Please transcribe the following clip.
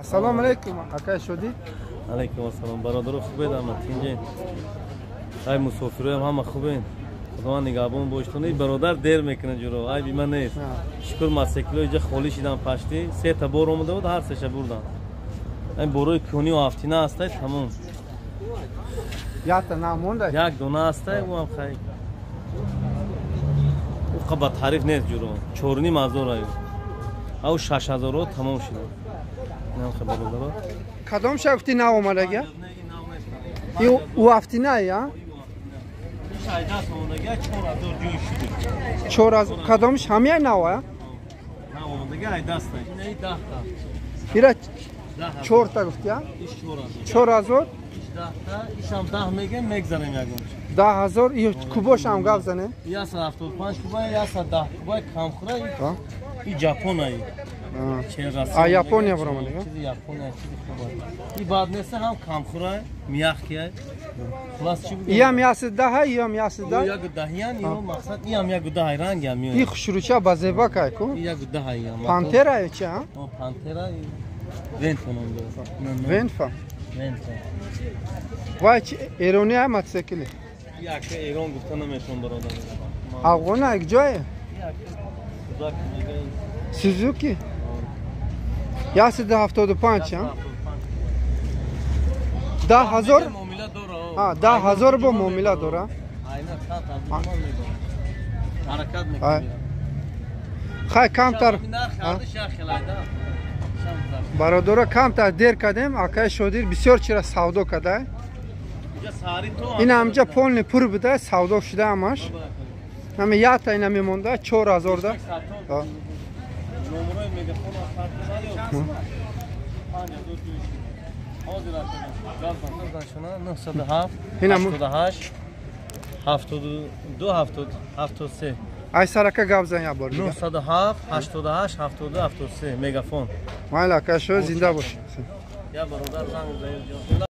Assalomu alaykum aka shodi. Alaykum assalom. Barodaro khubed amad tinje. Ay musofiro ham hamma khubin. Xudo nigabon boshtonی برادر دیر میکنه جورو. ay بی من نیست. شکر ماسکلو اینجا خالی شدن پشتی. سه تا بار اومده بود هر سه بردن. این بروی کنی و هفتینه هسته تمام. یا تا نمونده. یک دونه هسته و هم خیلی. او قبل تعریف نیست جورو. چورنی مازور آیو. او 6000 رو تمام شده. نام خبر دارو. کدام شفتی نه اومده گه؟ او هفتی نه یا؟ چهار از کدامش همیه نه ویا؟ نه اومده گه ای دست نه. این 10 تا. ایرا 4 تا گفتی یا؟ 4000. 10 تا. ایشام 10 میگه میگذاریم یگونش. 10000 ای کوباش هم گاف زنه؟ یا 75 کوبا یا 10 کوبا کم خوره. این ژاپنایی. ژاپنیا برام دیگه. چیزی ژاپنیا چیزی خوبه. این بعد نسه هم کم خوره میاخ کیه. خلاص چی بگم؟ یا میاس 10 یا میاس 10. یا 10 یا مقصد یا 10 رنگ یا میاد. این خشروچا بازیبا کای کو؟ یا 10 یا. پانترا چه ها؟ پانترا ونتون اونجا. ونفا. ونتون. وای ایرانی هم متسکلی. یا که ایران گفتن نمیشون برادر. افغان یک جایه. سوزوکی. یا 375 ها؟ 10000 ها 10000 با معامله داره. حرکت میکنه. خیلی کمتر. برادر کمتر دیر کردیم. آقای شودیر بسیار چرا سودا کرده. این همجا پول پر بوده سودا شده همش. همه یا تا اینا میمونده 4000 ده. ای سرکه گاب زن یا بار 907 88 72 73 مگافون. مالا که شو زنده باشی. یا برادر زنگ